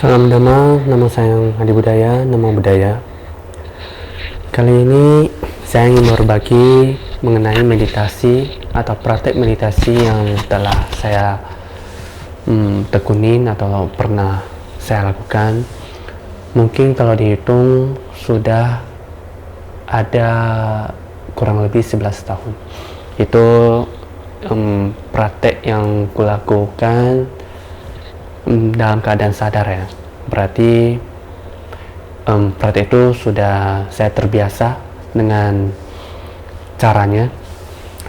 Salam nama saya Adi Budaya, nama budaya. Kali ini saya ingin berbagi mengenai meditasi atau praktek meditasi yang telah saya tekunin atau pernah saya lakukan. Mungkin kalau dihitung sudah ada kurang lebih 11 tahun. Itu praktek yang kulakukan dalam keadaan sadar ya. Berarti praktek itu sudah saya terbiasa dengan caranya.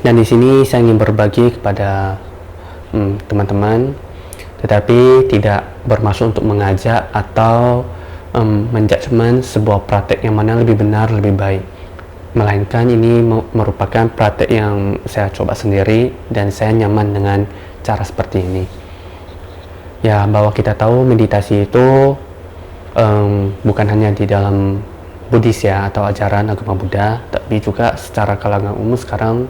Dan di sini saya ingin berbagi kepada teman-teman, tetapi tidak bermaksud untuk mengajak atau menjudgment sebuah praktek yang mana lebih benar, lebih baik. Melainkan ini merupakan praktek yang saya coba sendiri dan saya nyaman dengan cara seperti ini. Ya, bahwa kita tahu meditasi itu bukan hanya di dalam Buddhis ya atau ajaran agama Buddha, tapi juga secara kalangan umum sekarang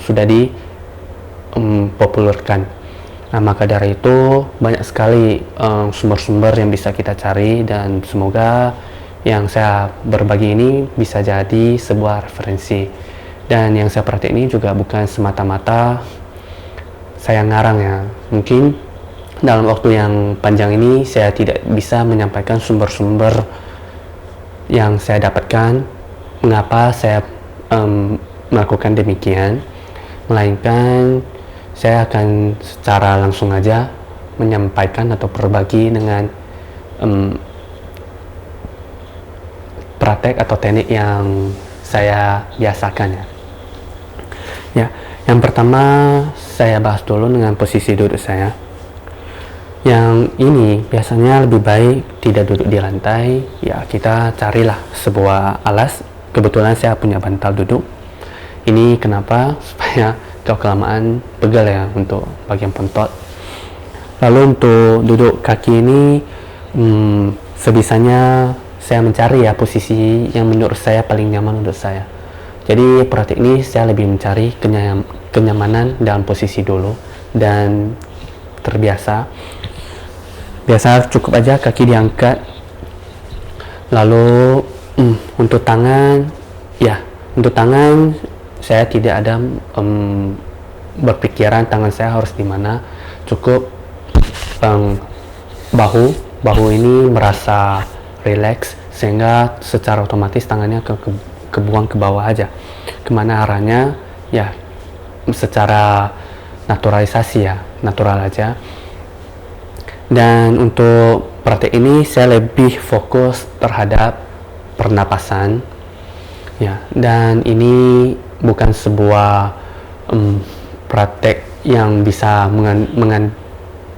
sudah dipopulerkan. Nah, maka dari itu banyak sekali sumber-sumber yang bisa kita cari, dan semoga yang saya berbagi ini bisa jadi sebuah referensi. Dan yang saya perhatikan ini juga bukan semata-mata saya ngarang ya. Mungkin dalam waktu yang panjang ini saya tidak bisa menyampaikan sumber-sumber yang saya dapatkan mengapa saya melakukan demikian, melainkan saya akan secara langsung aja menyampaikan atau berbagi dengan praktek atau teknik yang saya biasakan ya. Ya, yang pertama saya bahas dulu dengan posisi duduk saya. Yang ini biasanya lebih baik tidak duduk di lantai, ya kita carilah sebuah alas. Kebetulan saya punya bantal duduk. Ini kenapa? Supaya kalau kelamaan pegal ya untuk bagian pantat. Lalu untuk duduk kaki ini sebisanya saya mencari ya posisi yang menurut saya paling nyaman untuk saya. Jadi praktik ini saya lebih mencari kenyamanan dalam posisi dulu dan terbiasa. Biasa cukup aja kaki diangkat. Lalu untuk tangan, ya untuk tangan saya tidak ada berpikiran tangan saya harus di mana. Cukup bahu ini merasa relax sehingga secara otomatis tangannya kebuang ke bawah aja. Kemana arahnya ya secara naturalisasi ya, natural aja. Dan untuk praktek ini saya lebih fokus terhadap pernapasan ya, dan ini bukan sebuah praktek yang bisa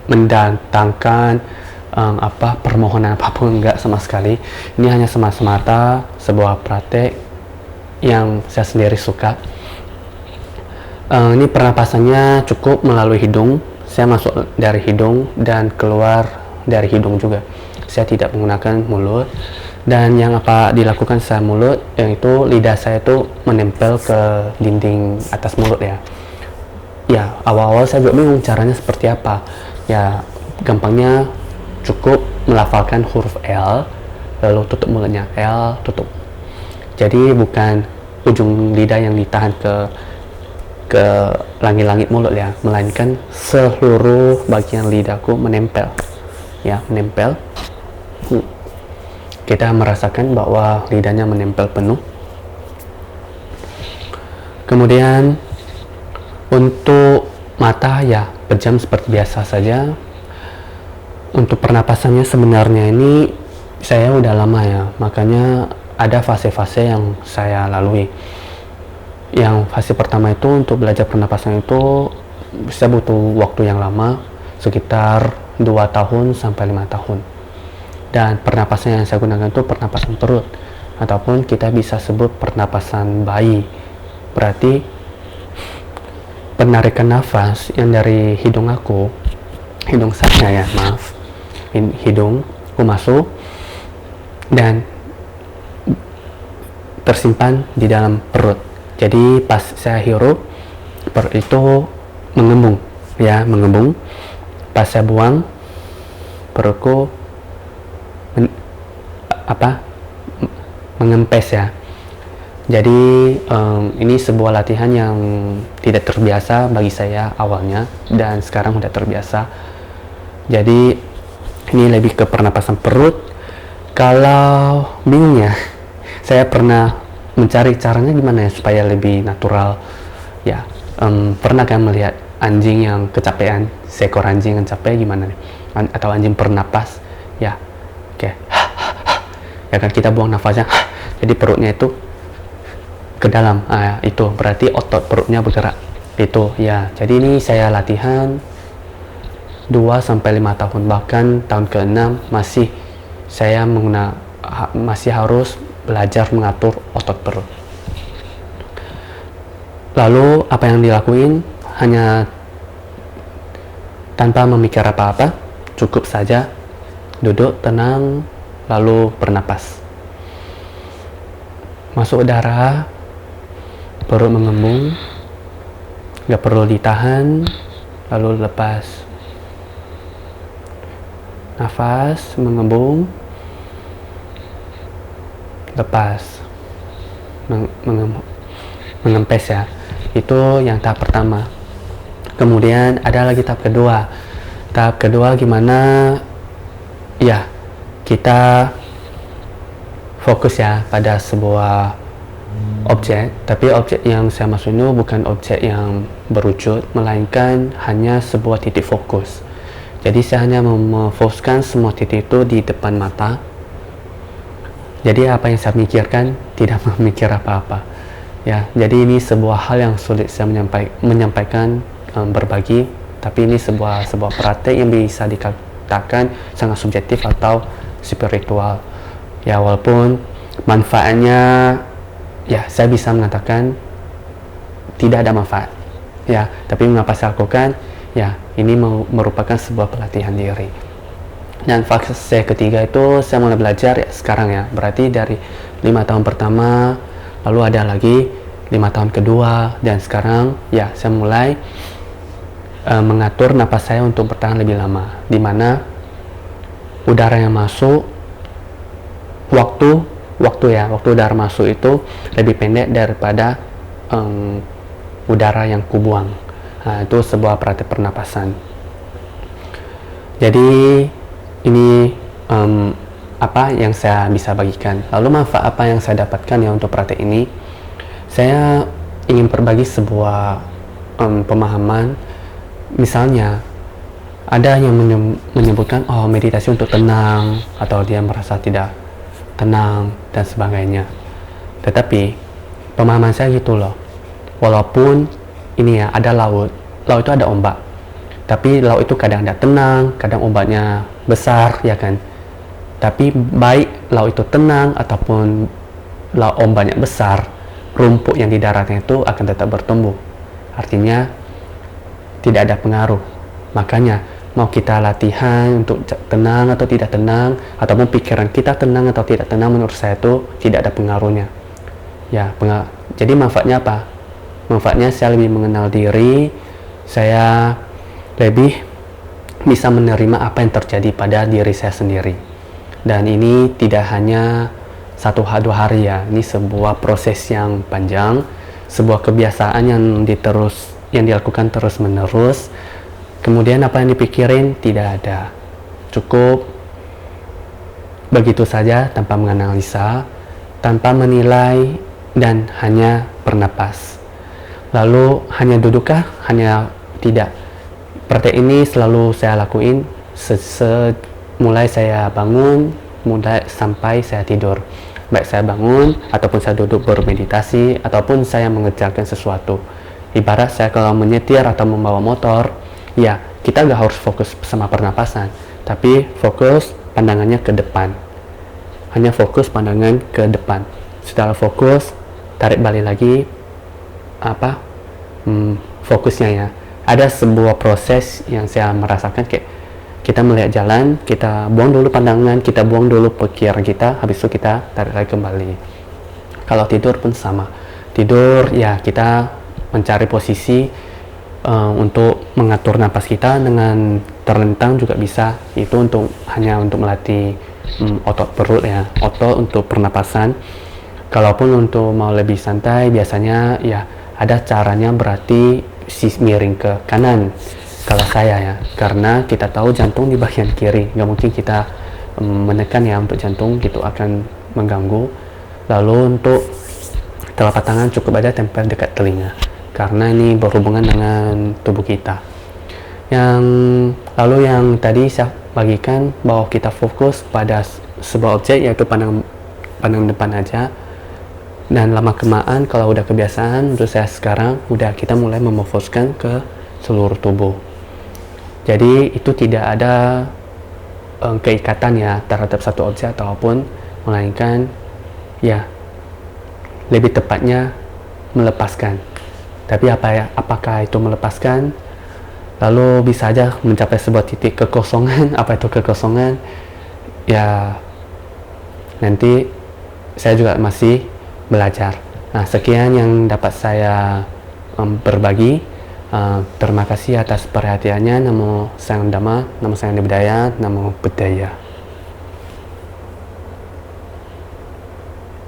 mendatangkan permohonan apapun, enggak sama sekali. Ini hanya semata-mata sebuah praktek yang saya sendiri suka. Ini pernapasannya cukup melalui hidung. Saya masuk dari hidung dan keluar dari hidung juga. Saya tidak menggunakan mulut. Dan yang apa dilakukan saya mulut, yaitu lidah saya itu menempel ke dinding atas mulut ya. Ya, awal-awal saya juga bingung caranya seperti apa. Ya, gampangnya cukup melafalkan huruf L, lalu tutup mulutnya, L, tutup. Jadi bukan ujung lidah yang ditahan ke langit-langit mulut ya, melainkan seluruh bagian lidahku menempel ya, menempel. Kita merasakan bahwa lidahnya menempel penuh. Kemudian untuk mata ya pejam seperti biasa saja. Untuk pernapasannya sebenarnya ini saya udah lama ya, makanya ada fase-fase yang saya lalui. Yang fase pertama itu untuk belajar pernapasan itu bisa butuh waktu yang lama, sekitar 2 tahun sampai 5 tahun. Dan pernapasan yang saya gunakan itu pernapasan perut, ataupun kita bisa sebut pernapasan bayi. Berarti penarikan nafas yang dari hidung saya ya, maaf, hidung aku masuk dan tersimpan di dalam perut. Jadi pas saya hirup, perut itu mengembung ya, mengembung. Pas saya buang, perutku men, apa mengempes ya. Jadi ini sebuah latihan yang tidak terbiasa bagi saya awalnya, dan sekarang udah terbiasa. Jadi ini lebih ke pernapasan perut. Kalau bingung ya, saya pernah mencari caranya gimana ya supaya lebih natural ya. Pernah kan melihat anjing yang kecapean, seekor anjing yang capek gimana nih, atau anjing bernapas ya, oke. Ya kan, kita buang nafasnya jadi perutnya itu ke dalam, itu berarti otot perutnya bergerak itu ya. Jadi ini saya latihan 2-5 tahun, bahkan tahun ke-6 masih saya masih harus belajar mengatur otot perut. Lalu apa yang dilakuin, hanya tanpa memikir apa-apa, cukup saja duduk tenang lalu bernapas. Masuk udara, perut mengembung, gak perlu ditahan, lalu lepas. Nafas mengembung, lepas, mengempes ya. Itu yang tahap pertama. Kemudian ada lagi tahap kedua. Tahap kedua gimana ya, kita fokus ya pada sebuah objek, tapi objek yang saya maksud itu bukan objek yang berwujud, melainkan hanya sebuah titik fokus. Jadi saya hanya memfokuskan semua titik itu di depan mata. Jadi apa yang saya pikirkan tidak memikir apa-apa ya. Jadi ini sebuah hal yang sulit saya menyampaikan, berbagi, tapi ini sebuah praktek yang bisa dikatakan sangat subjektif atau spiritual ya. Walaupun manfaatnya ya, saya bisa mengatakan tidak ada manfaat ya, tapi mengapa saya lakukan ya, ini merupakan sebuah pelatihan diri. Dan fase ketiga itu saya mulai belajar ya sekarang ya, berarti dari 5 tahun pertama, lalu ada lagi 5 tahun kedua, dan sekarang ya saya mulai mengatur napas saya untuk bertahan lebih lama, dimana udara yang masuk, waktu udara masuk itu lebih pendek daripada udara yang kubuang. Nah, itu sebuah praktek pernapasan. Jadi ini apa yang saya bisa bagikan. Lalu manfaat apa yang saya dapatkan ya untuk praktek ini? Saya ingin berbagi sebuah pemahaman. Misalnya ada yang menyebutkan meditasi untuk tenang, atau dia merasa tidak tenang dan sebagainya. Tetapi pemahaman saya gitu loh, walaupun ini ya ada laut itu ada ombak, tapi laut itu kadang ada tenang, kadang ombaknya besar ya kan. Tapi baik laut itu tenang ataupun laut ombaknya besar, rumput yang di daratnya itu akan tetap bertumbuh, artinya tidak ada pengaruh. Makanya mau kita latihan untuk tenang atau tidak tenang, ataupun pikiran kita tenang atau tidak tenang, menurut saya itu tidak ada pengaruhnya ya. Jadi manfaatnya apa? Manfaatnya saya lebih mengenal diri, saya lebih bisa menerima apa yang terjadi pada diri saya sendiri. Dan ini tidak hanya 1-2 hari ya, ini sebuah proses yang panjang, sebuah kebiasaan yang dilakukan terus menerus. Kemudian apa yang dipikirin tidak ada, cukup begitu saja tanpa menganalisa, tanpa menilai, dan hanya bernapas. Lalu hanya dudukkah? Hanya tidak. Praktek ini selalu saya lakuin mulai saya bangun, mulai sampai saya tidur. Baik saya bangun, ataupun saya duduk bermeditasi, ataupun saya mengerjakan sesuatu. Ibarat saya kalau menyetir atau membawa motor, ya kita gak harus fokus sama pernapasan, tapi fokus pandangannya ke depan. Hanya fokus pandangan ke depan. Setelah fokus, tarik balik lagi fokusnya ya. Ada sebuah proses yang saya merasakan, kayak kita melihat jalan, kita buang dulu pandangan, kita buang dulu pikiran kita, habis itu kita tarik lagi kembali. Kalau tidur pun sama. Tidur ya kita mencari posisi untuk mengatur napas kita dengan terlentang juga bisa. Itu hanya untuk melatih otot perut ya, otot untuk pernapasan. Kalaupun untuk mau lebih santai, biasanya ya ada caranya, berarti miring ke kanan kalau saya ya, karena kita tahu jantung di bagian kiri, nggak mungkin kita menekan ya untuk jantung, gitu akan mengganggu. Lalu untuk telapak tangan cukup ada tempel dekat telinga, karena ini berhubungan dengan tubuh kita. Lalu yang tadi saya bagikan bahwa kita fokus pada sebuah objek, yaitu pandang depan aja, dan lama kelamaan kalau udah kebiasaan, menurut saya sekarang udah kita mulai memfokuskan ke seluruh tubuh. Jadi itu tidak ada keikatan ya terhadap satu objek ataupun, melainkan ya lebih tepatnya melepaskan. Tapi apakah itu melepaskan lalu bisa aja mencapai sebuah titik kekosongan? Apa itu kekosongan? Ya nanti saya juga masih belajar. Nah, sekian yang dapat saya berbagi. Terima kasih atas perhatiannya. Namo Sang Dhamma, Namo Sang Buddhaya, Namo Buddhaya.